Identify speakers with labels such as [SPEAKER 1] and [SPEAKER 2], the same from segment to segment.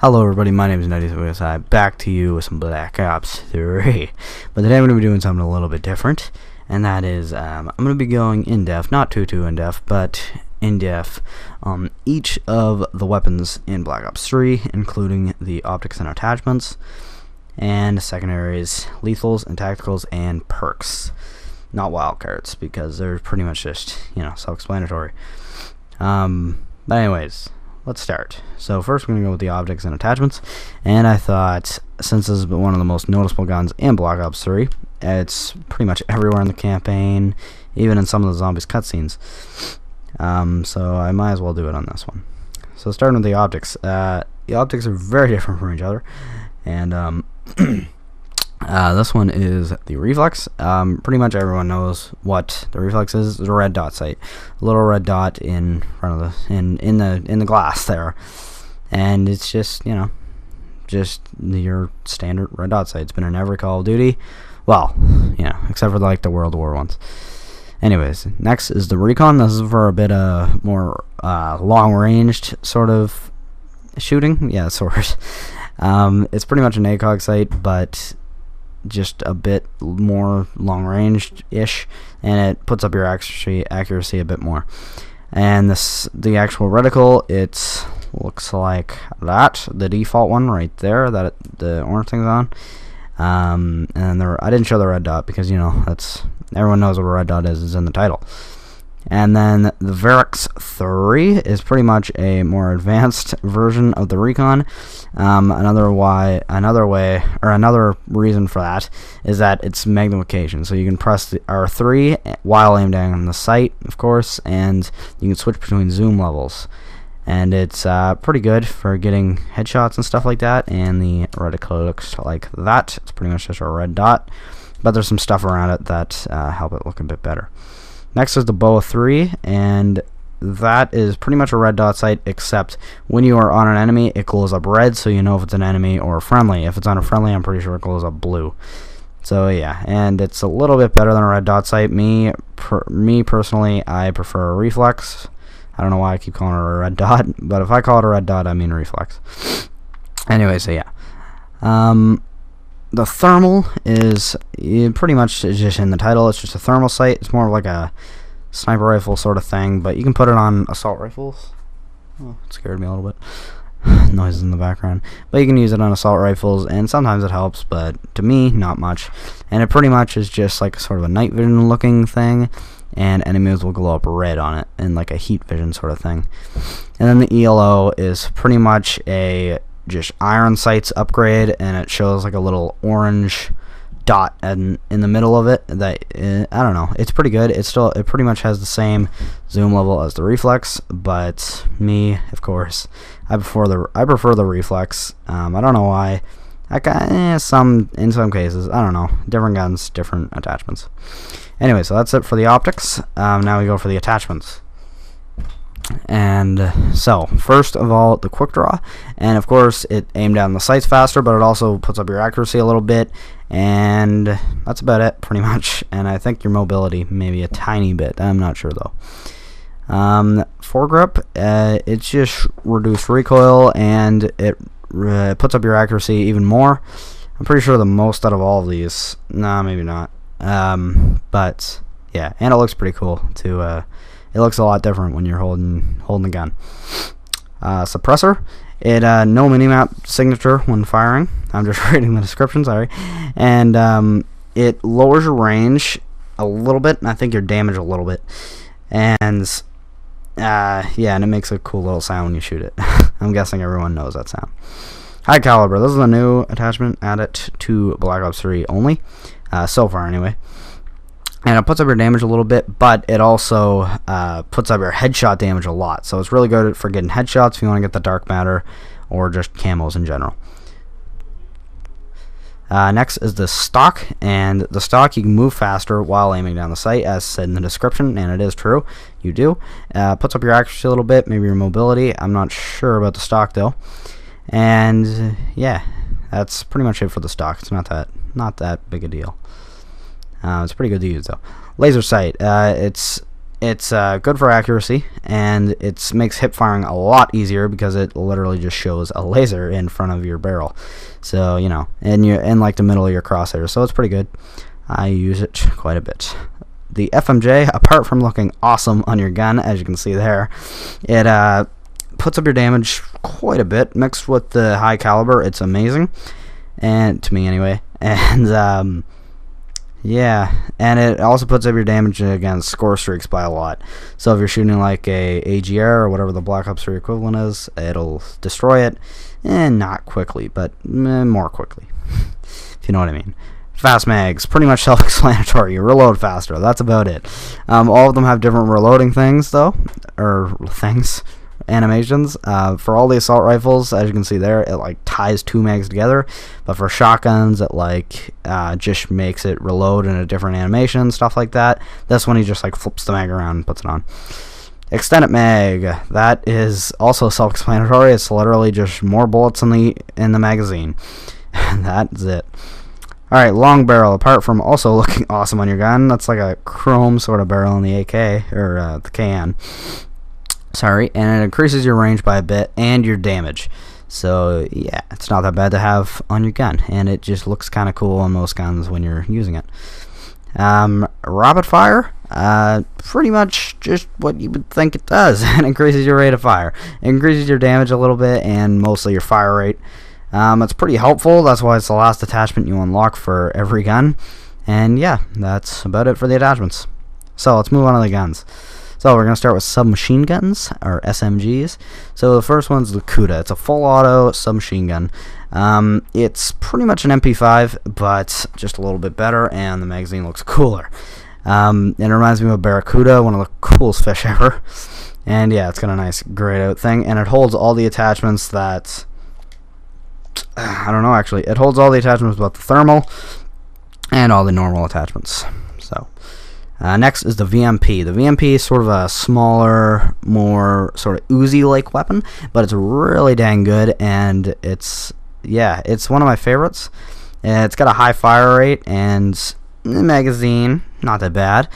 [SPEAKER 1] Hello everybody, my name is DESCRIPION, back to you with some Black Ops 3. But today I'm going to be doing something a little bit different, and that is, I'm going to be going in-depth, not too in-depth, but in-depth on each of the weapons in Black Ops 3, including the optics and attachments, and secondaries, lethals, and tacticals, and perks. Not wildcards, because they're pretty much just, self-explanatory. But anyways, let's start. So first we're going to go with the optics and attachments, and I thought, since this is one of the most noticeable guns in Black Ops 3, it's pretty much everywhere in the campaign, even in some of the zombies cutscenes, so I might as well do it on this one. So starting with the optics are very different from each other, and this one is the reflex. Pretty much everyone knows what the reflex is. It's a red dot sight, a little red dot in front of the in the glass there, and it's just just your standard red dot sight. It's been in every Call of Duty, well, except for like the World War ones. Anyways, next is the recon. This is for a bit more long-ranged sort of shooting. Yeah, sort. It's pretty much an ACOG sight, but just a bit more long-range-ish, and it puts up your accuracy a bit more. And the actual reticle, it looks like that, the default one right there that the orange thing's on. And I didn't show the red dot because that's everyone knows what a red dot is in the title. And then the Varix 3 is pretty much a more advanced version of the recon. Another reason for that is that it's magnification. So you can press the R3 while aimed down on the sight, of course, and you can switch between zoom levels. And it's pretty good for getting headshots and stuff like that. And the reticle looks like that. It's pretty much just a red dot, but there's some stuff around it that help it look a bit better. Next is the Boa 3, and that is pretty much a red dot sight, except when you are on an enemy, it glows up red, so you know if it's an enemy or a friendly. If it's on a friendly, I'm pretty sure it glows up blue. So yeah, and it's a little bit better than a red dot sight. Me personally, I prefer a reflex. I don't know why I keep calling it a red dot, but if I call it a red dot, I mean reflex. Anyway, so yeah. The thermal is pretty much just in the title. It's just a thermal sight. It's more like a sniper rifle sort of thing, but you can put it on assault rifles. Oh, it scared me a little bit. Noises in the background. But you can use it on assault rifles, and sometimes it helps, but to me, not much. And it pretty much is just like sort of a night vision looking thing, and enemies will glow up red on it, in like a heat vision sort of thing. And then the ELO is pretty much a just iron sights upgrade, and it shows like a little orange dot in the middle of it that I don't know, it's pretty good. It pretty much has the same zoom level as the reflex, but me, of course, I prefer the reflex. I don't know why. In some cases, I don't know, different guns, different attachments. Anyway, so that's it for the optics. Now we go for the attachments. And so first of all, the quick draw, and of course it aimed down the sights faster, but it also puts up your accuracy a little bit, and that's about it pretty much. And I think your mobility maybe a tiny bit, I'm not sure though. Foregrip, it's just reduced recoil, and it puts up your accuracy even more. I'm pretty sure the most out of all of these. Nah, maybe not. But yeah, and it looks pretty cool too. It looks a lot different when you're holding the gun. Suppressor, it no minimap signature when firing. I'm just reading the description, sorry. And it lowers your range a little bit, and I think your damage a little bit. And yeah, and it makes a cool little sound when you shoot it. I'm guessing everyone knows that sound. High caliber, this is a new attachment added to Black Ops 3 only, so far anyway. And it puts up your damage a little bit, but it also puts up your headshot damage a lot. So it's really good for getting headshots if you want to get the dark matter or just camos in general. Next is the stock, and the stock you can move faster while aiming down the sight, as said in the description, and it is true, you do. Puts up your accuracy a little bit, maybe your mobility. I'm not sure about the stock though. And yeah, that's pretty much it for the stock. It's not that big a deal. It's pretty good to use though. Laser sight, it's It's good for accuracy, and it makes hip firing a lot easier because it literally just shows a laser in front of your barrel. So, you know, and you're in like the middle of your crosshairs, so it's pretty good. I use it quite a bit. The FMJ, apart from looking awesome on your gun, as you can see there, it puts up your damage quite a bit. Mixed with the high caliber, it's amazing, and to me anyway. And yeah, and it also puts up your damage against score streaks by a lot. So if you're shooting like a AGR or whatever the Black Ops 3 equivalent is, it'll destroy it, and not quickly, but more quickly, if you know what I mean. Fast mags, pretty much self-explanatory. You reload faster. That's about it. All of them have different reloading things, though, or animations. For all the assault rifles, as you can see there, it like ties 2 mags together. But for shotguns, it like just makes it reload in a different animation, stuff like that. This one, he just like flips the mag around and puts it on. Extended mag, that is also self-explanatory. It's literally just more bullets in the magazine. That's it. Alright, long barrel, apart from also looking awesome on your gun, that's like a chrome sort of barrel in the AK, or the KN. Sorry, and it increases your range by a bit, and your damage. So, yeah, it's not that bad to have on your gun, and it just looks kind of cool on most guns when you're using it. Rapid fire, pretty much just what you would think it does. It increases your rate of fire. It increases your damage a little bit, and mostly your fire rate. It's pretty helpful. That's why it's the last attachment you unlock for every gun. And yeah, that's about it for the attachments. So let's move on to the guns. So we're going to start with submachine guns, or SMGs. So the first one's the Cuda. It's a full auto submachine gun. It's pretty much an MP5, but just a little bit better, and the magazine looks cooler. It reminds me of Barracuda, one of the coolest fish ever. And yeah, it's got a nice grayed out thing, and it holds all the attachments that... I don't know, actually. It holds all the attachments but the thermal and all the normal attachments. So, next is the VMP. The VMP is sort of a smaller, more sort of Uzi-like weapon, but it's really dang good, and it's one of my favorites. It's got a high fire rate, and the magazine, not that bad.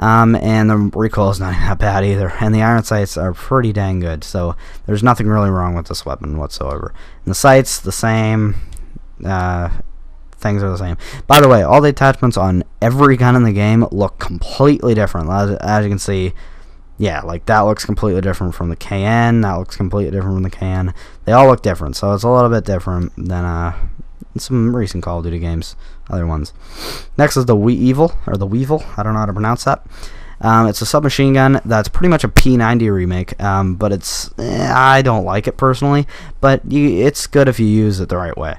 [SPEAKER 1] And the recoil is not that bad either, and the iron sights are pretty dang good, so there's nothing really wrong with this weapon whatsoever. And the sights, the same, things are the same. By the way, all the attachments on every gun in the game look completely different. As you can see, yeah, like that looks completely different from the KN, that looks completely different from the KN. They all look different, so it's a little bit different than some recent Call of Duty games, other ones. Next is the Weevil, I don't know how to pronounce that. It's a submachine gun that's pretty much a P90 remake, but it's, I don't like it personally, but it's good if you use it the right way.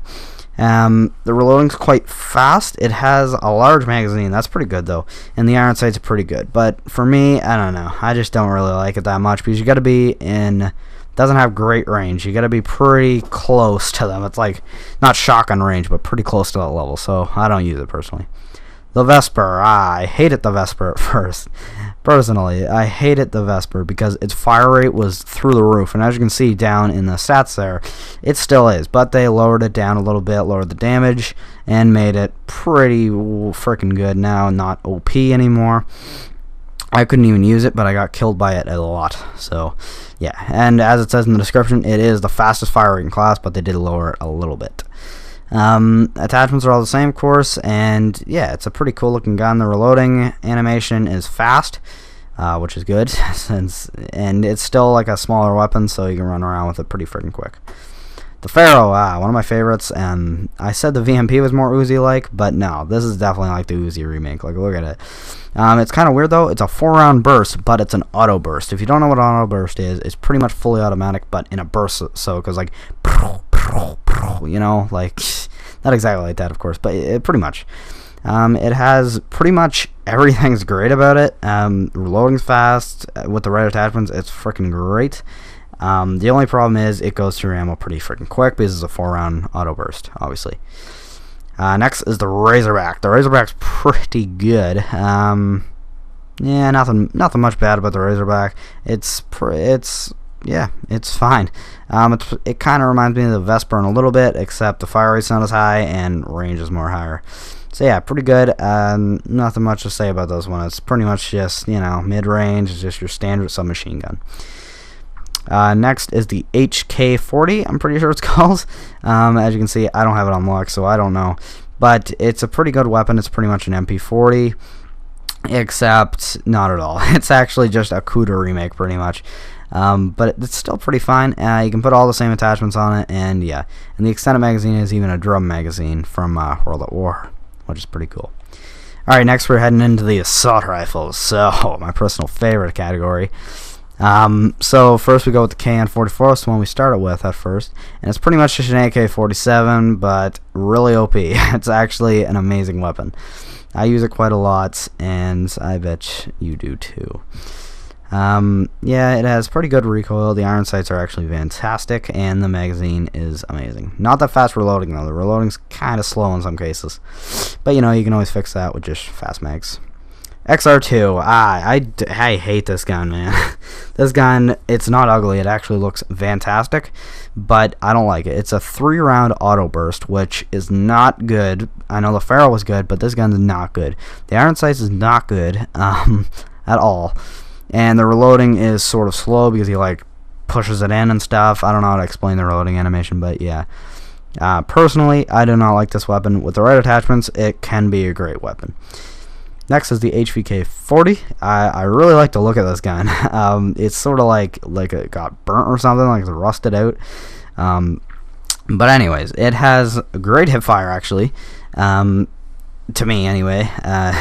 [SPEAKER 1] The reloading's quite fast. It has a large magazine, that's pretty good though, and the iron sights are pretty good, but for me, I don't know, I just don't really like it that much, because you gotta be in... doesn't have great range. You gotta be pretty close to them. It's like not shotgun range, but pretty close to that level, so I don't use it personally. The Vesper, I hated the Vesper at first. Personally, I hated the Vesper because its fire rate was through the roof, and as you can see down in the stats there, it still is, but they lowered it down a little bit, lowered the damage, and made it pretty freaking good now, not OP anymore. I couldn't even use it, but I got killed by it a lot. So, yeah. And as it says in the description, it is the fastest fire rate in class, but they did lower it a little bit. Attachments are all the same, of course, and yeah, it's a pretty cool looking gun. The reloading animation is fast, which is good, and it's still like a smaller weapon, so you can run around with it pretty freaking quick. The Pharaoh, one of my favorites, and I said the VMP was more Uzi-like, but no, this is definitely like the Uzi remake. Like, look at it. It's kind of weird, though. It's a 4-round burst, but it's an auto burst. If you don't know what an auto burst is, it's pretty much fully automatic, but in a burst, so it goes like, you know, like, not exactly like that, of course, but it pretty much. It has pretty much everything's great about it. Reloading's fast, with the right attachments, it's freaking great. The only problem is it goes through ammo pretty freaking quick because it's a 4-round auto burst, obviously. Next is the Razorback. The Razorback's pretty good. Yeah, nothing much bad about the Razorback. It's fine. It kind of reminds me of the Vesper in a little bit, except the fire rate's not as high and range is more higher. So yeah, pretty good. Nothing much to say about this one. It's pretty much just, you know, mid-range. It's just your standard submachine gun. Next is the HK40, I'm pretty sure it's called. As you can see, I don't have it unlocked, so I don't know. But it's a pretty good weapon. It's pretty much an MP40, except not at all. It's actually just a CUDA remake, pretty much. But it's still pretty fine. You can put all the same attachments on it, and yeah. And the extended magazine is even a drum magazine from World at War, which is pretty cool. Alright, next we're heading into the assault rifles. So, my personal favorite category. So first we go with the KN44, it's the one we started with at first, and it's pretty much just an AK-47, but really OP. It's actually an amazing weapon. I use it quite a lot, and I bet you do too. Yeah, it has pretty good recoil. The iron sights are actually fantastic, and the magazine is amazing. Not that fast reloading though. The reloading's kind of slow in some cases, but you know, you can always fix that with just fast mags. XR2, I hate this gun, man. This gun, it's not ugly, it actually looks fantastic, but I don't like it. It's a 3-round auto burst, which is not good. I know the Pharaoh was good, but this gun's not good. The iron sights is not good at all, and the reloading is sort of slow because he like pushes it in and stuff. I don't know how to explain the reloading animation, but yeah. Personally, I do not like this weapon. With the right attachments, it can be a great weapon. Next is the HVK40. I really like to look at this gun. It's sort of like it got burnt or something, like it's rusted out. But anyways, it has a great hip fire actually. To me anyway.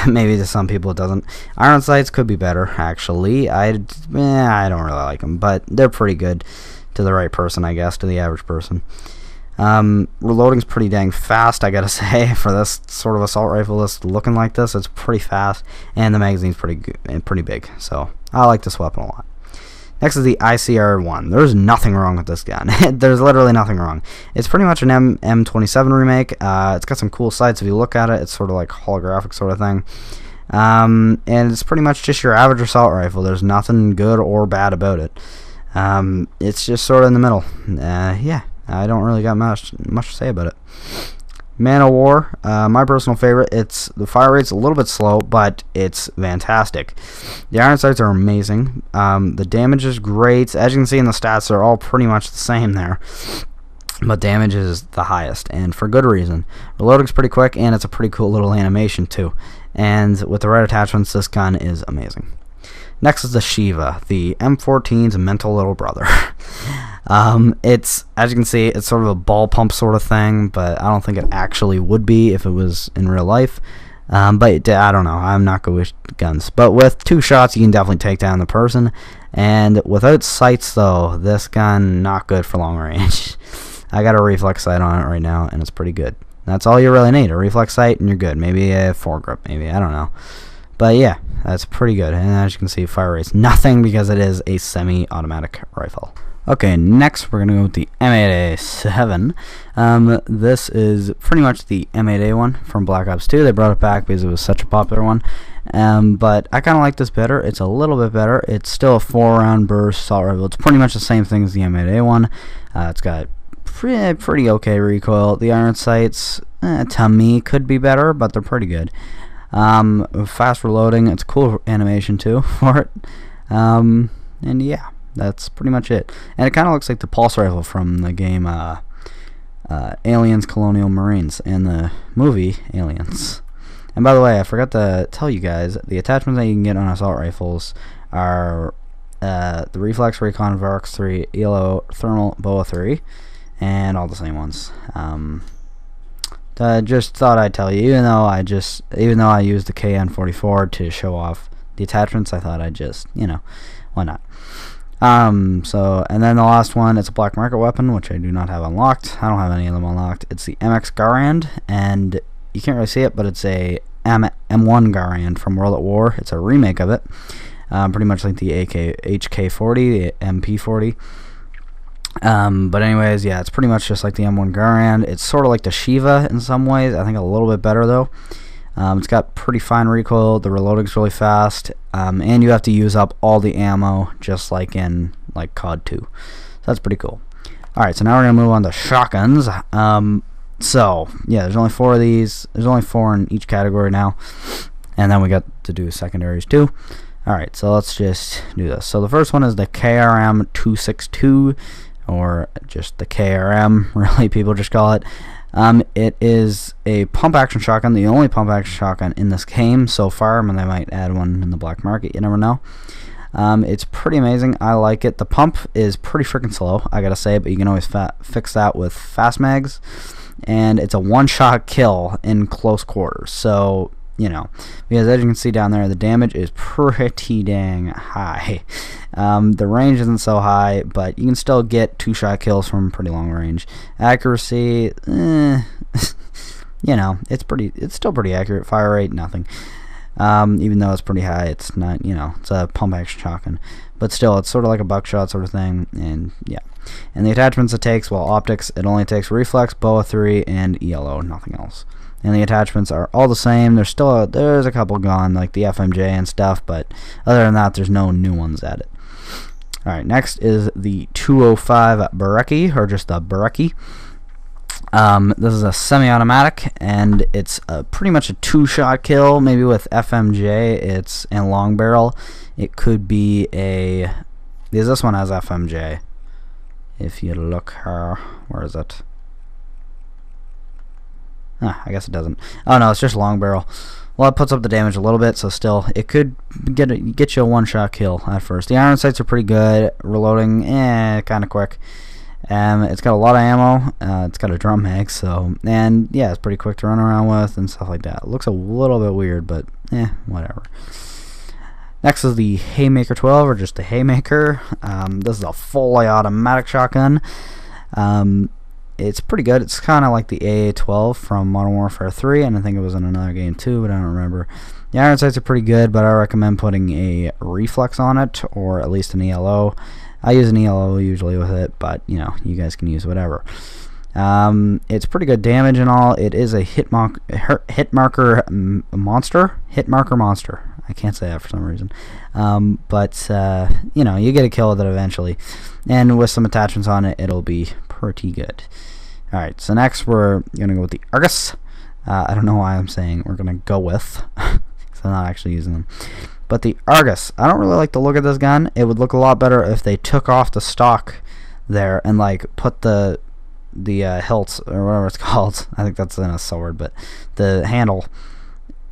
[SPEAKER 1] Maybe to some people it doesn't. Iron sights could be better actually. I don't really like them, but they're pretty good to the right person, I guess, to the average person. Reloading's pretty dang fast, I gotta say. For this sort of assault rifle that's looking like this, it's pretty fast, and the magazine's pretty good and pretty big, so I like this weapon a lot. Next is the ICR-1. There's nothing wrong with this gun. There's literally nothing wrong. It's pretty much an M27 remake. It's got some cool sights if you look at it. It's sort of like holographic sort of thing. And it's pretty much just your average assault rifle. There's nothing good or bad about it. It's just sort of in the middle. Yeah. I don't really got much to say about it. Man of War, my personal favorite. The fire rate's a little bit slow, but it's fantastic. The iron sights are amazing. The damage is great. As you can see in the stats, they're all pretty much the same there, but damage is the highest, and for good reason. Reloading's pretty quick, and it's a pretty cool little animation too. And with the right attachments, this gun is amazing. Next is the Shiva, the M14's mental little brother. It's, as you can see, it's sort of a ball pump sort of thing, but I don't think it actually would be if it was in real life. But I don't know, I'm not good with guns. But with 2 shots, you can definitely take down the person. And without sights, though, this gun, not good for long range. I got a reflex sight on it right now, and it's pretty good. That's all you really need, a reflex sight, and you're good. Maybe a foregrip, maybe, I don't know. But yeah, that's pretty good. And as you can see, fire rate's nothing because it is a semi-automatic rifle. Okay, next we're going to go with the M8A7. This is pretty much the M8A one from Black Ops 2. They brought it back because it was such a popular one. But I kind of like this better. It's a little bit better. It's still a 4-round burst assault rifle. It's pretty much the same thing as the M8A one. It's got pretty okay recoil. The iron sights, to me, could be better, but they're pretty good. Fast reloading. It's a cool animation too for it. And yeah, that's pretty much it. And it kind of looks like the pulse rifle from the game Aliens Colonial Marines and the movie Aliens. And by the way, I forgot to tell you guys, the attachments that you can get on assault rifles are the Reflex Recon Varx 3 ELO Thermal Boa 3, and all the same ones. I just thought I'd tell you, even though I used the KN44 to show off the attachments, I thought I'd just, you know, why not? And then the last one, it's a black market weapon, which I do not have unlocked. I don't have any of them unlocked. It's the MX Garand, and you can't really see it, but it's a M1 Garand from World at War. It's a remake of it, pretty much like the HK40, the MP40. But anyways, yeah, it's pretty much just like the M1 Garand. It's sort of like the Shiva in some ways. I think a little bit better though. It's got pretty fine recoil. The reloading's really fast, and you have to use up all the ammo, just like in COD 2. So that's pretty cool. All right, so now we're gonna move on to shotguns. So yeah, there's only 4 of these. There's only 4 in each category now, and then we got to do secondaries too. Alright, so let's just do this. So the first one is the KRM 262, or just the KRM, really, people just call it. It is a pump action shotgun, the only pump action shotgun in this game so far. I mean, they might add one in the black market, you never know. It's pretty amazing. I like it. The pump is pretty freaking slow, I gotta say, but you can always fix that with fast mags. And it's a one-shot kill in close quarters. So, you know, because as you can see down there, the damage is pretty dang high. The range isn't so high, but you can still get 2-shot kills from pretty long range. Accuracy, you know, it's still pretty accurate. Fire rate, nothing. Even though it's pretty high, it's not, you know, it's a pump action shotgun, but still, it's sort of like a buckshot sort of thing. And yeah, and the attachments it takes, well, optics, it only takes reflex, BOA 3, and ELO, nothing else. And the attachments are all the same. There's a couple gone, like the FMJ and stuff, but other than that, there's no new ones added. Alright, next is the 205 Bereki, or just the Bereki. This is a semi-automatic, and it's pretty much a 2-shot kill, maybe with FMJ. It's and long barrel. It could be a, because this one has FMJ. If you look here, where is it? I guess it doesn't. Oh no, it's just long barrel. Well, it puts up the damage a little bit, so still, it could get you a 1-shot kill at first. The iron sights are pretty good. Reloading, kind of quick. It's got a lot of ammo. It's got a drum mag, so, and yeah, it's pretty quick to run around with and stuff like that. It looks a little bit weird, but whatever. Next is the Haymaker 12, or just the Haymaker. This is a fully automatic shotgun. It's pretty good. It's kind of like the AA-12 from Modern Warfare 3, and I think it was in another game too, but I don't remember. The iron sights are pretty good, but I recommend putting a reflex on it, or at least an ELO. I use an ELO usually with it, but you know, you guys can use whatever. It's pretty good damage and all. It is a hit marker monster. I can't say that for some reason. But you know, you get a kill with it eventually, and with some attachments on it, it'll be pretty good. Alright, so next we're gonna go with the Argus. I don't know why I'm saying we're gonna go with, because I'm not actually using them. But the Argus, I don't really like the look of this gun. It would look a lot better if they took off the stock there and like put the hilts, or whatever it's called. I think that's in a sword, but the handle,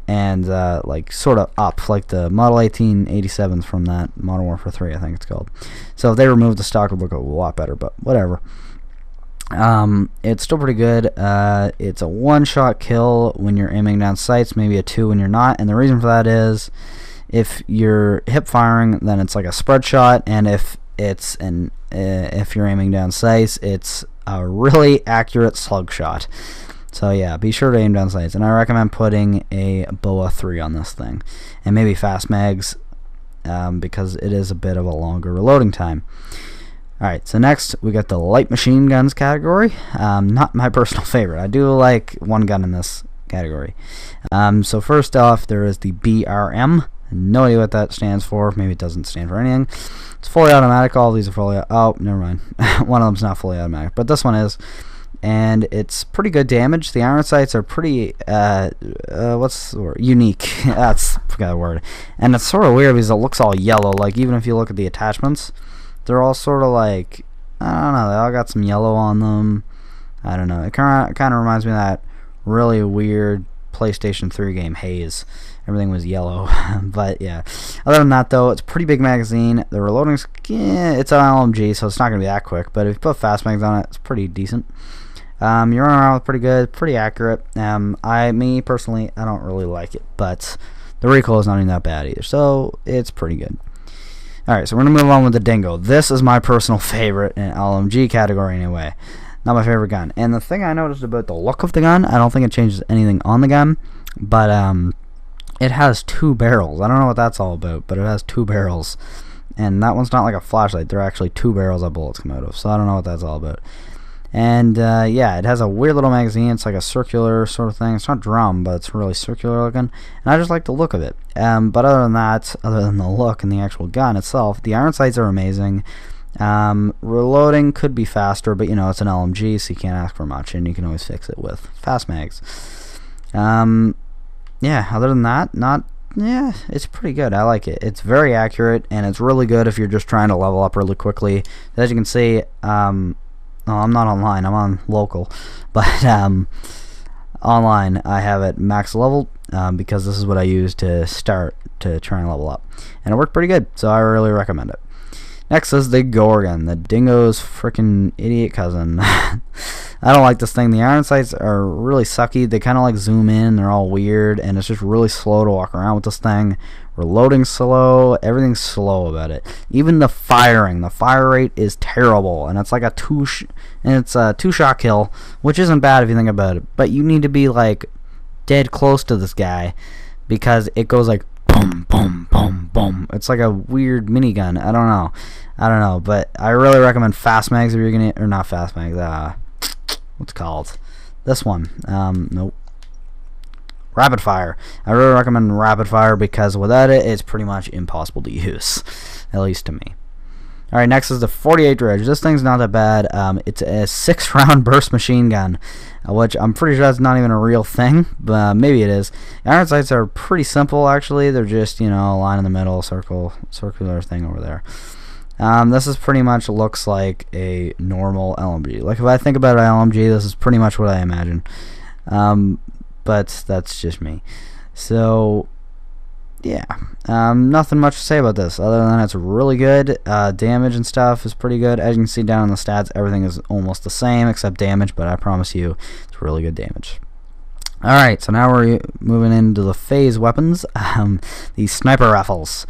[SPEAKER 1] and like sort of up, like the Model 1887s from that Modern Warfare 3, I think it's called. So if they removed the stock, it would look a lot better, but whatever. It's still pretty good. It's a 1-shot kill when you're aiming down sights, maybe a 2 when you're not, and the reason for that is if you're hip firing, then it's like a spread shot, and if you're aiming down sights, it's a really accurate slug shot. So yeah, be sure to aim down sights, and I recommend putting a BOA 3 on this thing, and maybe fast mags, because it is a bit of a longer reloading time. Alright, so next we got the light machine guns category. Not my personal favorite. I do like one gun in this category. So first off, there is the BRM. No idea what that stands for. Maybe it doesn't stand for anything. It's fully automatic. All these are fully... Oh, never mind. One of them's not fully automatic, but this one is. And it's pretty good damage. The iron sights are pretty... what's the word? Unique. That's the word. And it's sort of weird because it looks all yellow. Like, even if you look at the attachments, they're all sort of like, I don't know, they all got some yellow on them. I don't know. It kind of reminds me of that really weird PlayStation 3 game, Haze. Everything was yellow. But yeah. Other than that, though, it's a pretty big magazine. The reloading's, it's an LMG, so it's not going to be that quick. But if you put fast mags on it, it's pretty decent. You're running around with pretty good, pretty accurate. Me, personally, I don't really like it. But the recoil is not even that bad either. So it's pretty good. Alright, so we're going to move on with the Dingo. This is my personal favorite in LMG category anyway. Not my favorite gun. And the thing I noticed about the look of the gun, I don't think it changes anything on the gun, but it has 2 barrels. I don't know what that's all about, but it has 2 barrels. And that one's not like a flashlight. They're actually 2 barrels that bullets come out of. So I don't know what that's all about. And yeah, it has a weird little magazine. It's like a circular sort of thing. It's not drum, but it's really circular looking, and I just like the look of it. But other than that, other than the look and the actual gun itself, the iron sights are amazing. Reloading could be faster, but you know it's an LMG, so you can't ask for much, and you can always fix it with fast mags. Yeah, other than that, yeah, it's pretty good. I like it. It's very accurate, and it's really good if you're just trying to level up really quickly. As you can see, no, I'm not online. I'm on local, but online I have it max leveled because this is what I use to start to try and level up, and it worked pretty good. So I really recommend it. Next is the Gorgon, the Dingo's freaking idiot cousin. I don't like this thing. The iron sights are really sucky. They kind of like zoom in. They're all weird, and it's just really slow to walk around with this thing. Reloading's slow. Everything's slow about it. Even the firing. The fire rate is terrible, and it's like a two-shot kill, which isn't bad if you think about it. But you need to be like dead close to this guy because it goes like boom, boom, boom, boom. It's like a weird minigun. I don't know, but I really recommend fast mags if you're gonna, or not fast mags. What's it called? This one. Nope. Rapid fire. I really recommend rapid fire because without it, it's pretty much impossible to use, at least to me. Alright, next is the 48 Dredge. This thing's not that bad. It's a 6-round burst machine gun, which I'm pretty sure that's not even a real thing, but maybe it is. Iron sights are pretty simple, actually. They're just, you know, a line in the middle, circular thing over there. This is pretty much looks like a normal LMG. Like, if I think about an LMG, this is pretty much what I imagine. But that's just me. So yeah, nothing much to say about this other than it's really good. Damage and stuff is pretty good. As you can see down in the stats, everything is almost the same except damage, but I promise you it's really good damage. Alright, so now we're moving into the phase weapons, the sniper rifles.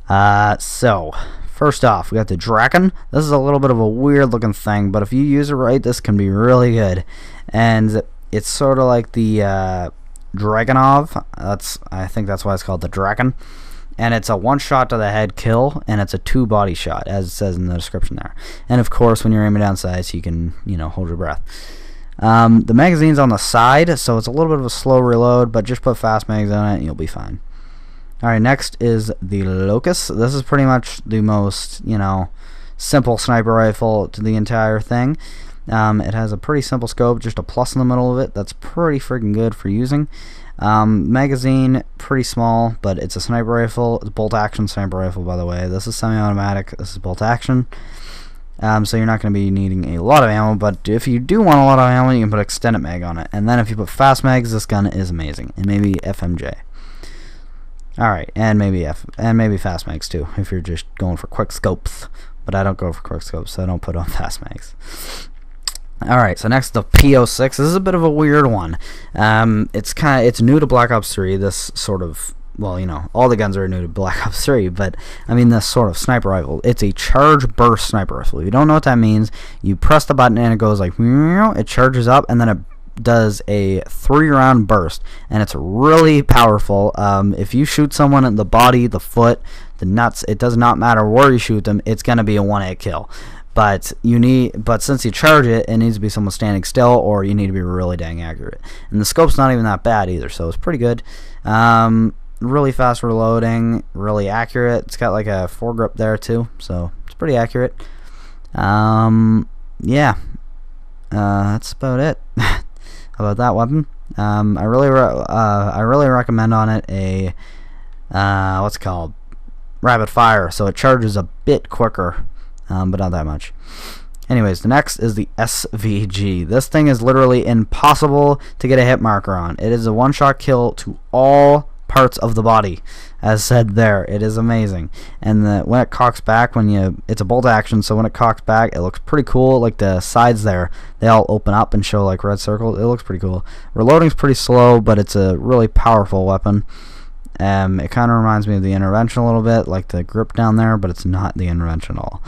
[SPEAKER 1] So first off, we got the Draken. This is a little bit of a weird looking thing, but if you use it right, this can be really good. And it's sort of like the Dragunov. I think that's why it's called the Draken. And it's a one-shot to the head kill, and it's a 2-body shot, as it says in the description there. And of course, when you're aiming down sights, you can, you know, hold your breath. The magazine's on the side, so it's a little bit of a slow reload, but just put fast mags on it, and you'll be fine. Alright, next is the Locust. This is pretty much the most, you know, simple sniper rifle to the entire thing. It has a pretty simple scope, just a plus in the middle of it. That's pretty freaking good for using. Magazine, pretty small, but it's a sniper rifle. It's a bolt action sniper rifle, by the way. This is semi-automatic. This is bolt action. So you're not going to be needing a lot of ammo, but if you do want a lot of ammo, you can put extended mag on it. And then if you put fast mags, this gun is amazing. And maybe FMJ. Alright, and maybe fast mags too, if you're just going for quick scopes. But I don't go for quick scopes, so I don't put on fast mags. Alright, so next the P06. This is a bit of a weird one. It's new to Black Ops 3, this sort of, well, you know, all the guns are new to Black Ops 3, but I mean this sort of sniper rifle. It's a charge burst sniper rifle. If you don't know what that means, you press the button and it goes like, it charges up, and then it does a 3-round burst, and it's really powerful. If you shoot someone in the body, the foot, the nuts, it does not matter where you shoot them, it's gonna be a 1-hit kill. But since you charge it, it needs to be someone standing still, or you need to be really dang accurate. And the scope's not even that bad either, so it's pretty good. Really fast reloading, really accurate. It's got like a foregrip there too, so it's pretty accurate. Yeah, that's about it about that weapon. I really recommend on it a what's it called, rapid fire, so it charges a bit quicker. But not that much. Anyways, the next is the SVG. This thing is literally impossible to get a hit marker on. It is a one-shot kill to all parts of the body, as said there. It is amazing. And when it cocks back, it's a bolt action, so when it cocks back, it looks pretty cool. Like the sides there, they all open up and show like red circles. It looks pretty cool. Reloading's pretty slow, but it's a really powerful weapon. It kind of reminds me of the Intervention a little bit, like the grip down there, but it's not the Intervention at all.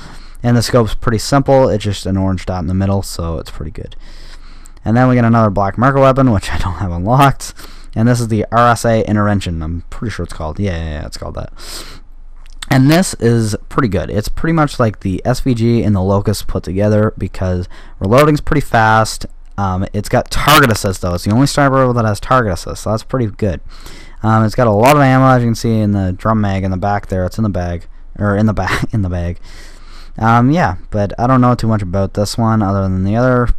[SPEAKER 1] And the scope's pretty simple. It's just an orange dot in the middle, so it's pretty good. And then we get another black marker weapon, which I don't have unlocked. And this is the RSA Intervention. I'm pretty sure it's called. Yeah, it's called that. And this is pretty good. It's pretty much like the SVG and the Locust put together because reloading's pretty fast. It's got target assist, though. It's the only sniper rifle that has target assist, so that's pretty good. It's got a lot of ammo, as you can see in the drum mag in the back there. It's in the bag, or in the bag. Yeah, but I don't know too much about this one other than the other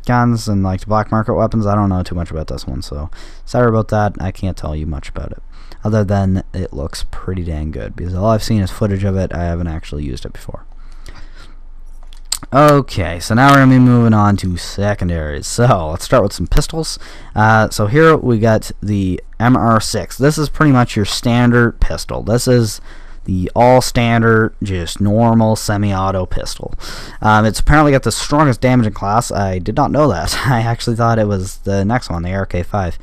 [SPEAKER 1] guns and like the black market weapons. I don't know too much about this one, so sorry about that. I can't tell you much about it other than it looks pretty dang good, because all I've seen is footage of it. I haven't actually used it before. Okay, so now we're going to be moving on to secondaries. So let's start with some pistols. So here we got the MR6. This is pretty much your standard pistol. This is the all standard, just normal semi-auto pistol. It's apparently got the strongest damage in class. I did not know that. I actually thought it was the next one, the RK5.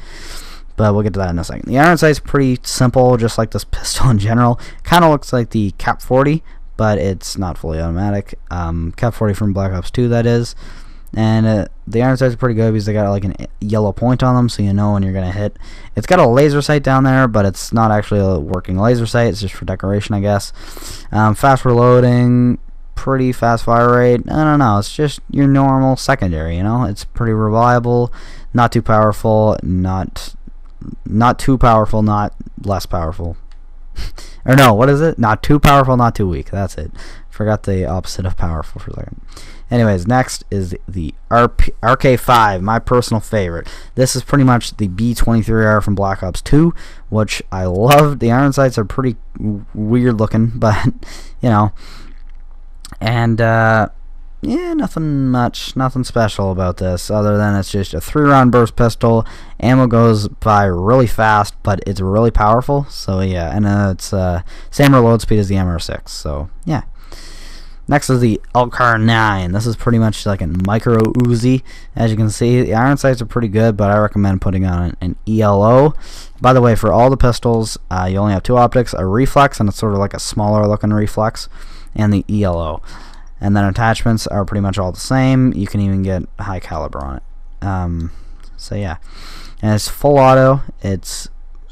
[SPEAKER 1] But we'll get to that in a second. The iron sight's pretty simple, just like this pistol in general. Kind of looks like the Cap 40, but it's not fully automatic. Cap 40 from Black Ops 2, that is. And the iron sights are pretty good because they got like a yellow point on them, so you know when you're gonna hit. It's got a laser sight down there, but it's not actually a working laser sight. It's just for decoration, I guess. Fast reloading, pretty fast fire rate. I don't know. It's just your normal secondary. You know, it's pretty reliable, not too powerful, not too powerful, not less powerful. Or no, what is it? Not too powerful, not too weak. That's it. Forgot the opposite of powerful for a second. Anyways, next is the RK5, my personal favorite. This is pretty much the B-23R from Black Ops 2, which I love. The iron sights are pretty weird looking, but, you know. And, yeah, nothing special about this, other than it's just a 3-round burst pistol. Ammo goes by really fast, but it's really powerful. So, yeah, and it's same reload speed as the MR6, so, yeah. Next is the Elcar 9. This is pretty much like a micro Uzi. As you can see, the iron sights are pretty good, but I recommend putting on an ELO. By the way, for all the pistols, you only have 2 optics, a reflex, and it's sort of like a smaller looking reflex, and the ELO. And then attachments are pretty much all the same. You can even get high caliber on it. So yeah, and it's full auto. It's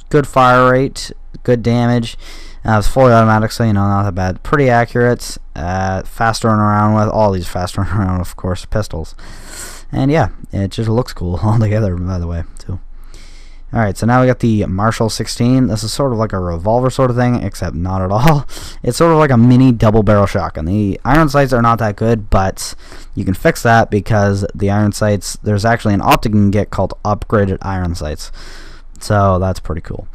[SPEAKER 1] good fire rate, good damage. It's fully automatic, so you know, not that bad. Pretty accurate, fast to run around with. All these fast to run around, of course, pistols. And yeah, it just looks cool altogether, by the way, too. Alright, so now we got the Marshall 16. This is sort of like a revolver sort of thing, except not at all. It's sort of like a mini double barrel shotgun. The iron sights are not that good, but you can fix that because the iron sights, there's actually an optic you can get called upgraded iron sights. So that's pretty cool.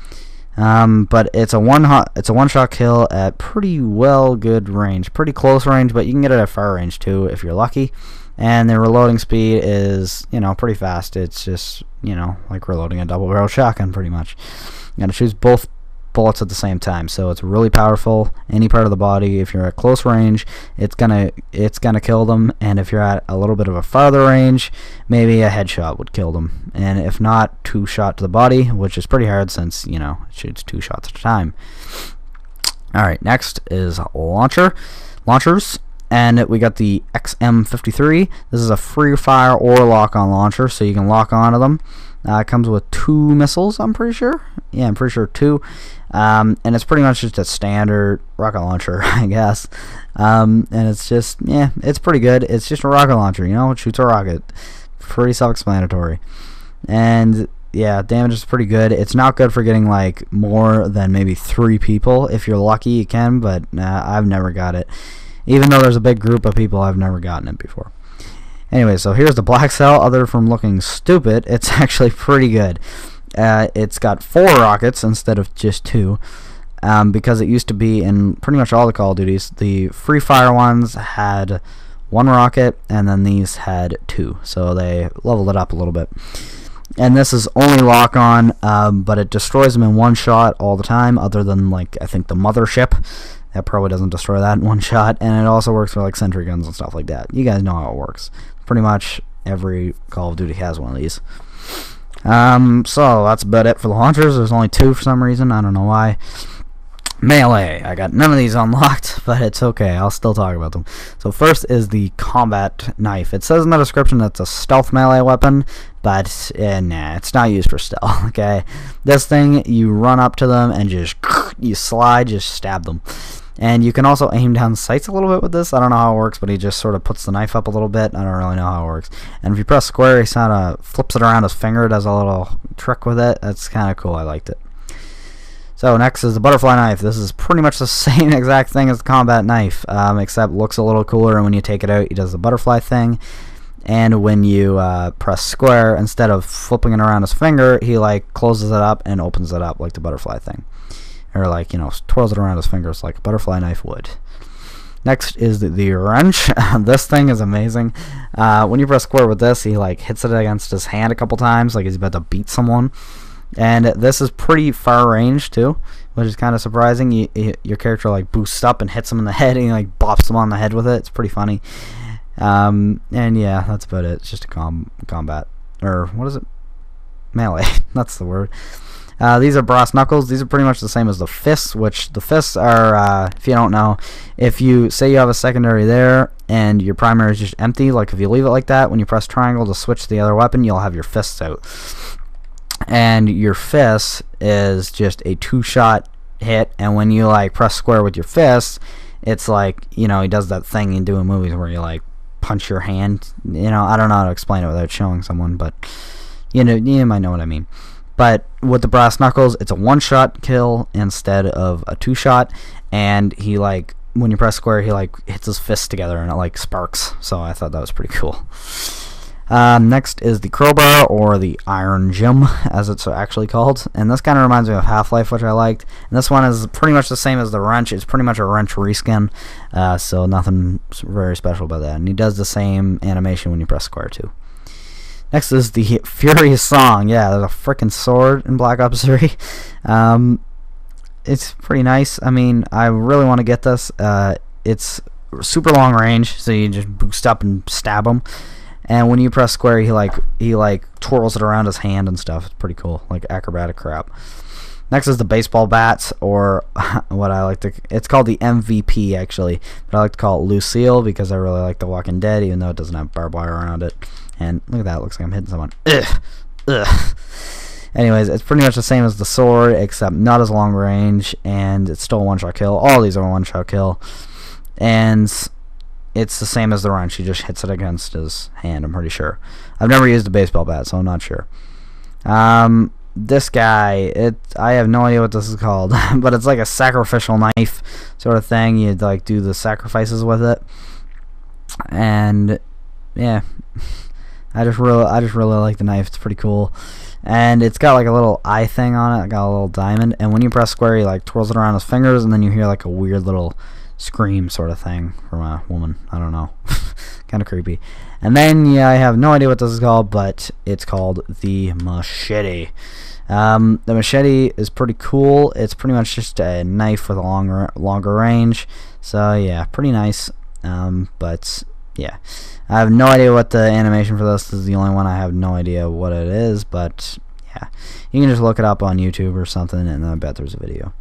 [SPEAKER 1] But it's a one-shot kill at pretty good range, pretty close range, but you can get it at far range too if you're lucky. And the reloading speed is, you know, pretty fast. It's just, you know, like reloading a double-barrel shotgun pretty much. You gotta choose both bullets at the same time, so it's really powerful. Any part of the body, if you're at close range, it's gonna kill them, and if you're at a little bit of a farther range, maybe a headshot would kill them, and if not, 2 shot to the body, which is pretty hard since, you know, it shoots 2 shots at a time. Alright, next is launchers, and we got the XM53. This is a free fire or lock-on launcher, so you can lock onto them. It comes with 2 missiles, I'm pretty sure. Yeah, I'm pretty sure 2. And it's pretty much just a standard rocket launcher, I guess. And it's just, yeah, it's pretty good. It's just a rocket launcher, you know, it shoots a rocket. Pretty self-explanatory. And yeah, damage is pretty good. It's not good for getting like more than maybe 3 people. If you're lucky, you can, but I've never got it. Even though there's a big group of people, I've never gotten it before. Anyway, so here's the black cell. Other from looking stupid, it's actually pretty good. It's got 4 rockets instead of just 2, because it used to be in pretty much all the Call of Duties. The free fire ones had 1 rocket, and then these had 2, so they leveled it up a little bit. And this is only lock on, but it destroys them in 1 shot all the time, other than, like, I think the mothership. That probably doesn't destroy that in 1 shot, and it also works for like sentry guns and stuff like that. You guys know how it works. Pretty much every Call of Duty has one of these. So that's about it for the launchers. There's only 2 for some reason. I don't know why. Melee. I got none of these unlocked, but it's okay. I'll still talk about them. So first is the combat knife. It says in the description that it's a stealth melee weapon, but nah, it's not used for stealth. Okay, this thing, you run up to them and just you slide, just stab them. And you can also aim down sights a little bit with this. I don't know how it works, but he just sort of puts the knife up a little bit. I don't really know how it works. And if you press square, he kind of flips it around his finger, does a little trick with it. That's kind of cool. I liked it. So next is the butterfly knife. This is pretty much the same exact thing as the combat knife, except looks a little cooler, and when you take it out, he does the butterfly thing. And when you press square, instead of flipping it around his finger, he like closes it up and opens it up like the butterfly thing. Or like, you know, twirls it around his fingers like a butterfly knife would. Next is the wrench. This thing is amazing. When you press square with this, he like hits it against his hand a couple times like he's about to beat someone. And this is pretty far range too, which is kind of surprising. Your character like boosts up and hits him in the head, and he like bops him on the head with it. It's pretty funny. And yeah, that's about it. It's just a combat, or what is it? Melee. That's the word. These are brass knuckles. These are pretty much the same as the fists, which the fists are, if you don't know, if you say you have a secondary there and your primary is just empty, like if you leave it like that, when you press triangle to switch to the other weapon, you'll have your fists out. And your fist is just a 2-shot hit, and when you like press square with your fist, it's like, you know, he does that thing you do in movies where you like punch your hand. You know, I don't know how to explain it without showing someone, but you know, you might know what I mean. But with the brass knuckles, it's a 1-shot kill instead of a 2-shot, and he like, when you press square, he like hits his fists together and it like sparks. So I thought that was pretty cool. Next is the crowbar, or the iron gem as it's actually called, and this kind of reminds me of Half-Life, which I liked. And this one is pretty much the same as the wrench. It's pretty much a wrench reskin, so nothing very special about that. And he does the same animation when you press square too. Next is the Furious Song. Yeah, there's a freaking sword in Black Ops 3. It's pretty nice. I mean, I really want to get this. It's super long range, so you just boost up and stab him. And when you press square, he like twirls it around his hand and stuff. It's pretty cool, like acrobatic crap. Next is the baseball bats, or what I like to, it's called the MVP actually, but I like to call it Lucille because I really like The Walking Dead, even though it doesn't have barbed wire around it. And look at that, it looks like I'm hitting someone. Ugh. Ugh. Anyways, it's pretty much the same as the sword, except not as long range, and it's still a 1-shot kill. All these are a 1-shot kill. And it's the same as the wrench. He just hits it against his hand, I'm pretty sure. I've never used a baseball bat, so I'm not sure. This guy, I have no idea what this is called, but it's like a sacrificial knife sort of thing. You'd like do the sacrifices with it. And yeah, I just really like the knife. It's pretty cool. And it's got like a little eye thing on it. It got a little diamond, and when you press square, he like twirls it around his fingers, and then you hear like a weird little scream sort of thing from a woman. I don't know. Kind of creepy. And then, yeah, I have no idea what this is called, but it's called the machete. The machete is pretty cool. It's pretty much just a knife with a longer range. So, yeah, pretty nice. But, yeah. I have no idea what the animation for this is. The only one I have no idea what it is, but, yeah. You can just look it up on YouTube or something, and I bet there's a video.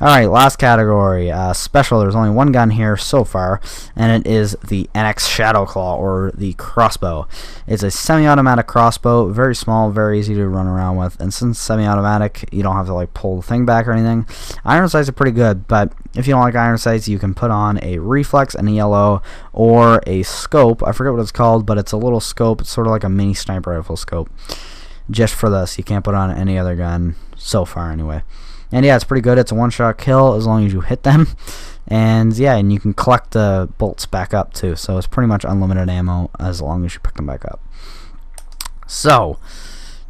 [SPEAKER 1] Alright, last category, special. There's only one gun here so far, and it is the NX Shadowclaw, or the crossbow. It's a semi-automatic crossbow, very small, very easy to run around with, and since semi-automatic, you don't have to like pull the thing back or anything. Iron sights are pretty good, but if you don't like iron sights, you can put on a reflex and a yellow, or a scope. I forget what it's called, but it's a little scope. It's sort of like a mini sniper rifle scope. Just for this, you can't put on any other gun, so far anyway. And yeah, it's pretty good. It's a 1-shot kill as long as you hit them. And yeah, and you can collect the bolts back up too. So it's pretty much unlimited ammo as long as you pick them back up. So,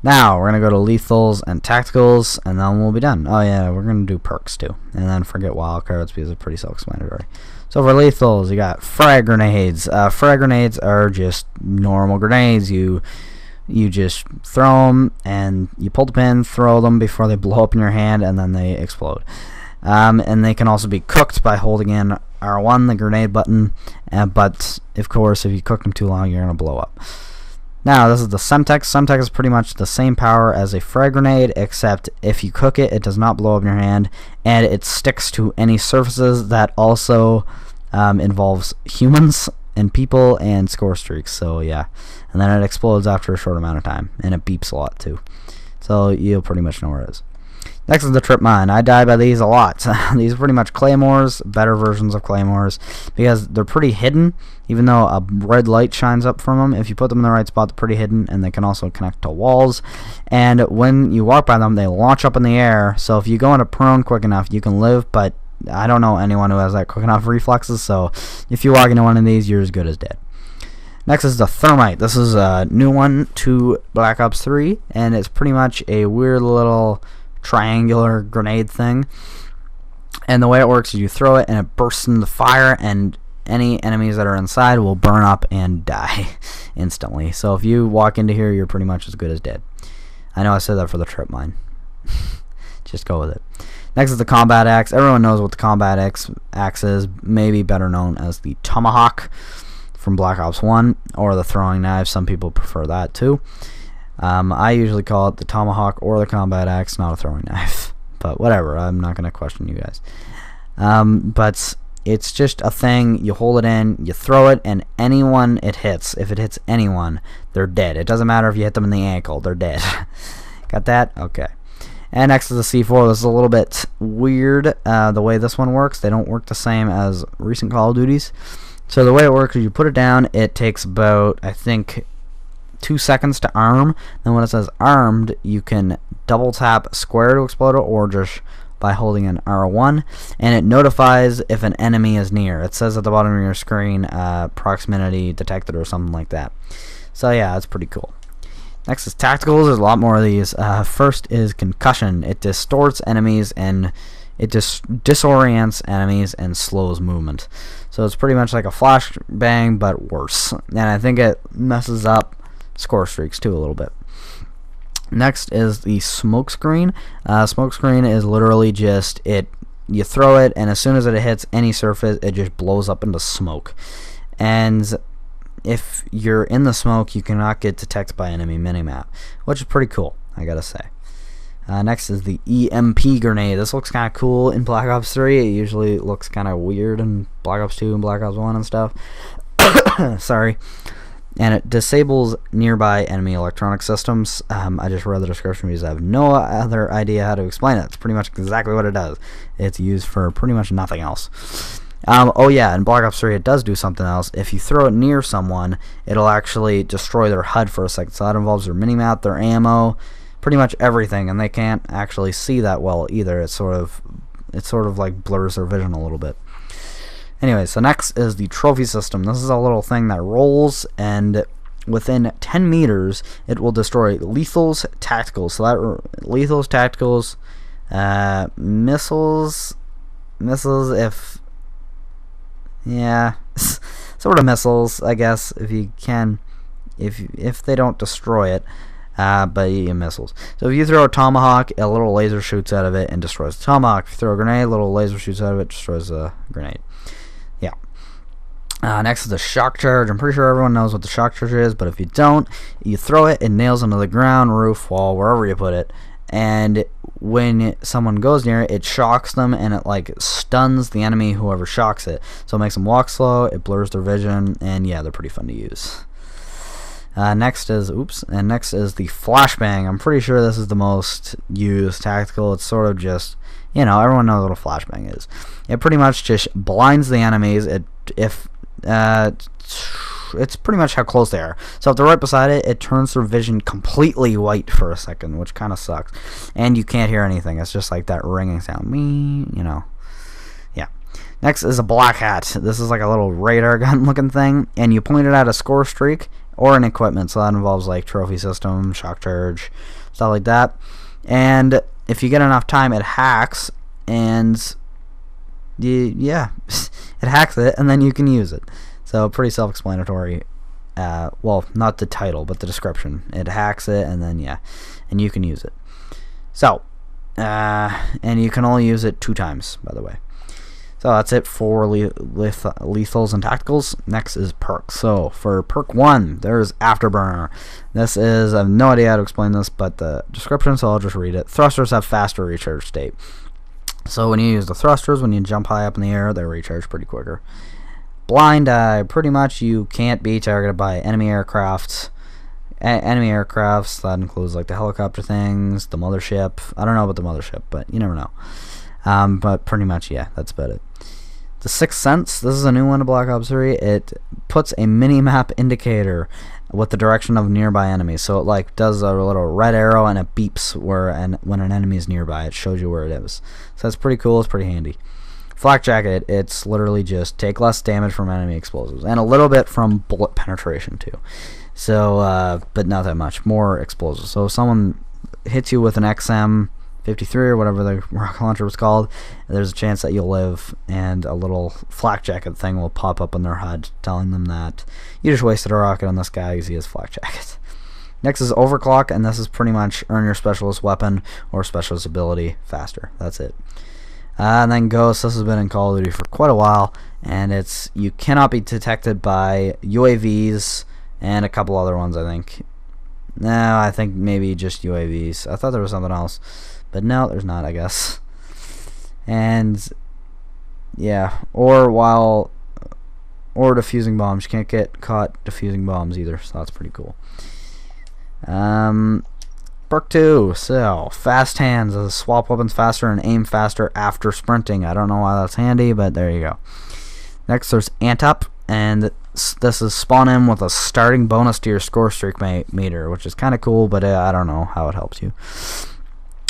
[SPEAKER 1] now we're going to go to lethals and tacticals, and then we'll be done. Oh yeah, we're going to do perks too. And then forget wildcards because it's pretty self-explanatory. So for lethals, you got frag grenades. Frag grenades are just normal grenades. You just throw them, and you pull the pin, throw them before they blow up in your hand, and then they explode. And they can also be cooked by holding in R1, the grenade button, but of course if you cook them too long, you're going to blow up. Now this is the Semtex. Semtex is pretty much the same power as a frag grenade, except if you cook it, it does not blow up in your hand, and it sticks to any surfaces that also involves humans and people and score streaks. So yeah, and then it explodes after a short amount of time, and it beeps a lot too, so you'll pretty much know where it is. Next is the trip mine. I die by these a lot. These are pretty much claymores, better versions of claymores, because they're pretty hidden. Even though a red light shines up from them, if you put them in the right spot, they're pretty hidden, and they can also connect to walls. And when you walk by them, they launch up in the air, so if you go into prone quick enough, you can live, but I don't know anyone who has that quick enough reflexes, so if you walk into one of these, you're as good as dead. Next is the thermite. This is a new one to Black Ops 3, and it's pretty much a weird little triangular grenade thing. And the way it works is you throw it and it bursts into fire, and any enemies that are inside will burn up and die instantly. So if you walk into here, you're pretty much as good as dead. I know I said that for the trip mine. Just go with it. Next is the combat axe. Everyone knows what the combat axe is, maybe better known as the tomahawk from Black Ops 1, or the throwing knife. Some people prefer that too. I usually call it the tomahawk or the combat axe, not a throwing knife. But whatever, I'm not going to question you guys. But it's just a thing. You hold it in, you throw it, and anyone it hits, if it hits anyone, they're dead. It doesn't matter if you hit them in the ankle, they're dead. Got that? Okay. And next is the C4. This is a little bit weird, the way this one works. They don't work the same as recent Call of Duties. So the way it works is you put it down, it takes about, I think, 2 seconds to arm. Then when it says armed, you can double tap square to explode it, or just by holding an R1, and it notifies if an enemy is near. It says at the bottom of your screen, proximity detected or something like that. So yeah, it's pretty cool. Next is tacticals. There's a lot more of these. First is concussion. It distorts enemies and it disorients enemies and slows movement. So it's pretty much like a flashbang, but worse. And I think it messes up score streaks too a little bit. Next is the smoke screen. Smoke screen is literally just you throw it, and as soon as it hits any surface, it just blows up into smoke. And if you're in the smoke, you cannot get detected by enemy minimap, which is pretty cool, I gotta say. Next is the EMP grenade. This looks kind of cool in Black Ops 3. It usually looks kind of weird in Black Ops 2 and Black Ops 1 and stuff. Sorry. And it disables nearby enemy electronic systems. I just read the description because I have no other idea how to explain it. It's pretty much exactly what it does. It's used for pretty much nothing else. Oh yeah, in Black Ops 3 it does do something else. If you throw it near someone, it'll actually destroy their HUD for a second. So that involves their minimap, their ammo, pretty much everything, and they can't actually see that well either. It sort of like blurs their vision a little bit. Anyway, so next is the trophy system. This is a little thing that rolls, and within 10 meters, it will destroy lethals, tacticals. So that lethals, tacticals, missiles, if, yeah, sort of missiles, I guess, if you can, if they don't destroy it. But yeah, missiles. So if you throw a tomahawk, a little laser shoots out of it and destroys the tomahawk. If you throw a grenade, a little laser shoots out of it, destroys the grenade. Yeah. Next is the shock charge. I'm pretty sure everyone knows what the shock charge is, but if you don't, you throw it, it nails into the ground, roof, wall, wherever you put it, and when someone goes near it, it shocks them, and it like stuns the enemy, whoever shocks it. So it makes them walk slow, it blurs their vision, and yeah, they're pretty fun to use. Next is the flashbang. I'm pretty sure this is the most used tactical. It's sort of just, you know, everyone knows what a flashbang is. It pretty much just blinds the enemies. It's pretty much how close they are. So if they're right beside it, it turns their vision completely white for a second, which kind of sucks. And you can't hear anything. It's just like that ringing sound. You know. Yeah. Next is a black hat. This is like a little radar gun looking thing, and you point it at a score streak or an equipment. So that involves like trophy system, shock charge, stuff like that. And if you get enough time, it hacks, and yeah, it hacks it, and then you can use it. So pretty self-explanatory. Well, not the title, but the description. It hacks it, and then yeah, and you can use it. So, and you can only use it 2 times, by the way. So that's it for lethals and tacticals. Next is perks. So for perk 1, there's Afterburner. This is, I have no idea how to explain this, but the description, so I'll just read it. Thrusters have faster recharge state. So when you use the thrusters, when you jump high up in the air, they recharge pretty quicker. Blind eye, pretty much you can't be targeted by enemy aircraft enemy aircrafts. That includes like the helicopter things, the mothership. I don't know about the mothership, but you never know. But pretty much, yeah, that's about it. The Sixth Sense, this is a new one to Black Ops 3. It puts a mini-map indicator with the direction of nearby enemies. So it like does a little red arrow and it beeps when an enemy is nearby. It shows you where it is. So that's pretty cool. It's pretty handy. Flak Jacket, it's literally just take less damage from enemy explosives. And a little bit from bullet penetration too. So, but not that much. More explosives. So if someone hits you with an XM53 or whatever the rocket launcher was called, there's a chance that you'll live, and a little flak jacket thing will pop up on their HUD telling them that you just wasted a rocket on this guy because he has flak jacket. Next is Overclock, and this is pretty much earn your specialist weapon or specialist ability faster. That's it. And then Ghost, this has been in Call of Duty for quite a while, and it's you cannot be detected by UAVs and a couple other ones, I think. No, I think maybe just UAVs. I thought there was something else, but no, there's not, I guess. And yeah, or defusing bombs. You can't get caught defusing bombs either, so that's pretty cool. Perk 2, so Fast Hands, swap weapons faster and aim faster after sprinting. I don't know why that's handy, but there you go. Next there's Ant Up, and this is spawn in with a starting bonus to your score streak meter, which is kind of cool, but I don't know how it helps you.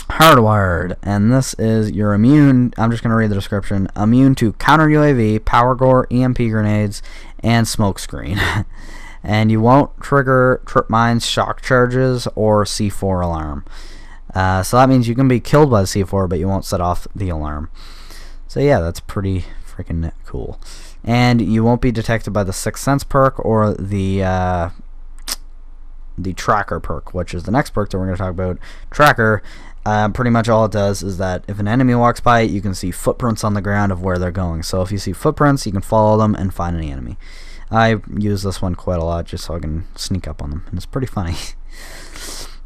[SPEAKER 1] Hardwired, and this is your immune. I'm just going to read the description. Immune to counter UAV, power gore, EMP grenades, and smoke screen. And you won't trigger trip mines, shock charges, or C4 alarm. So that means you can be killed by the C4, but you won't set off the alarm. So yeah, that's pretty freaking cool. And you won't be detected by the Sixth Sense perk or the Tracker perk, which is the next perk that we're going to talk about. Tracker, pretty much all it does is that if an enemy walks by it, you can see footprints on the ground of where they're going. So if you see footprints, you can follow them and find any enemy. I use this one quite a lot just so I can sneak up on them, and it's pretty funny.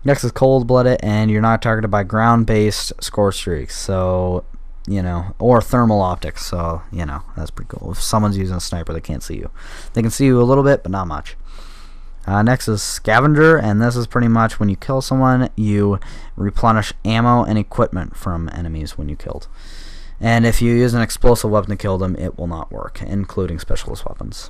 [SPEAKER 1] Next is Cold-Blooded, and you're not targeted by ground-based score streaks, so, you know, or thermal optics, so, you know, that's pretty cool. If someone's using a sniper, they can't see you. They can see you a little bit, but not much. Next is Scavenger, and this is pretty much when you kill someone, you replenish ammo and equipment from enemies when you killed. And if you use an explosive weapon to kill them, it will not work, including specialist weapons.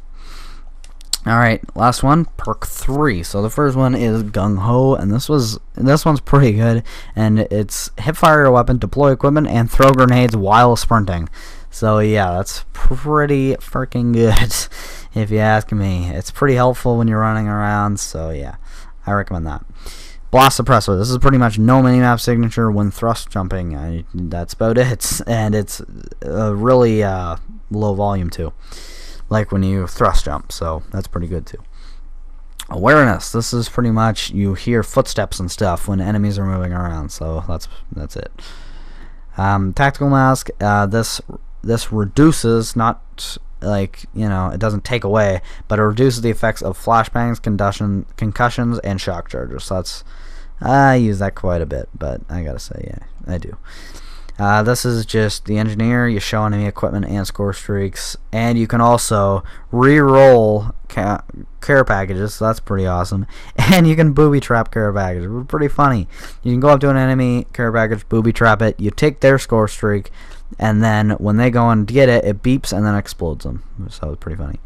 [SPEAKER 1] Alright, last one, perk 3. So the first one is Gung Ho, and this one's pretty good, and it's hipfire your weapon, deploy equipment, and throw grenades while sprinting. So yeah, that's pretty freaking good, if you ask me. It's pretty helpful when you're running around, so yeah, I recommend that. Blast Suppressor, this is pretty much no minimap signature when thrust jumping. That's about it, and it's really low volume too, like when you thrust jump, so that's pretty good too. Awareness, this is pretty much you hear footsteps and stuff when enemies are moving around, so that's it. Tactical Mask, this reduces, not like, you know, it doesn't take away, but it reduces the effects of flashbangs, concussions, and shock charges. So that's, I use that quite a bit, but I gotta say, yeah, I do. This is just the engineer. You show enemy equipment and score streaks, and you can also re-roll care packages, so that's pretty awesome. And you can booby trap care packages, which is pretty funny. You can go up to an enemy care package, booby trap it, you take their score streak, and then when they go and get it, it beeps and then explodes them. So it's pretty funny.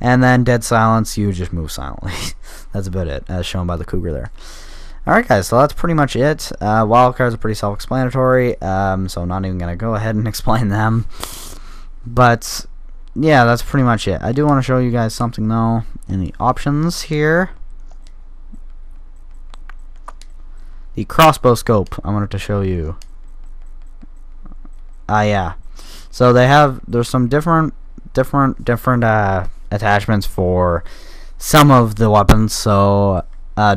[SPEAKER 1] And then Dead Silence, you just move silently. That's about it, as shown by the cougar there. Alright guys, so that's pretty much it. Wildcards are pretty self-explanatory, so I'm not even going to go ahead and explain them. But yeah, that's pretty much it. I do want to show you guys something though in the options here. The crossbow scope I wanted to show you. Yeah. So there's some different attachments for some of the weapons. So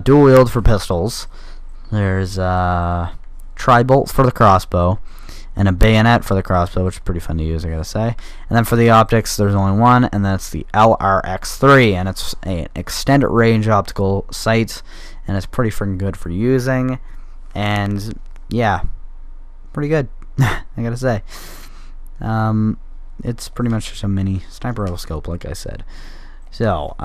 [SPEAKER 1] dual wield for pistols. There's tri-bolt for the crossbow, and a bayonet for the crossbow, which is pretty fun to use, I gotta say. And then for the optics, there's only one, and that's the LRX3, and it's an extended range optical sight, and it's pretty freaking good for using. And yeah, pretty good. I gotta say, it's pretty much just a mini sniper rifle scope, like I said. So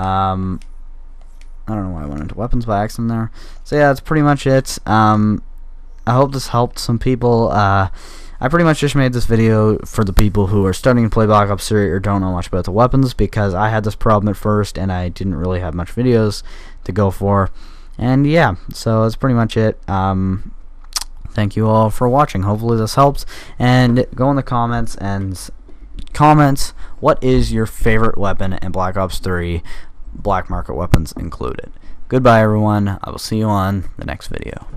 [SPEAKER 1] I don't know why I went into weapons by accident there. So yeah, that's pretty much it. I hope this helped some people. I pretty much just made this video for the people who are starting to play Black Ops 3 or don't know much about the weapons, because I had this problem at first and I didn't really have much videos to go for. And yeah, so that's pretty much it. Thank you all for watching. Hopefully this helps. And go in the comments and comment what is your favorite weapon in Black Ops 3, black market weapons included. Goodbye everyone. I will see you on the next video.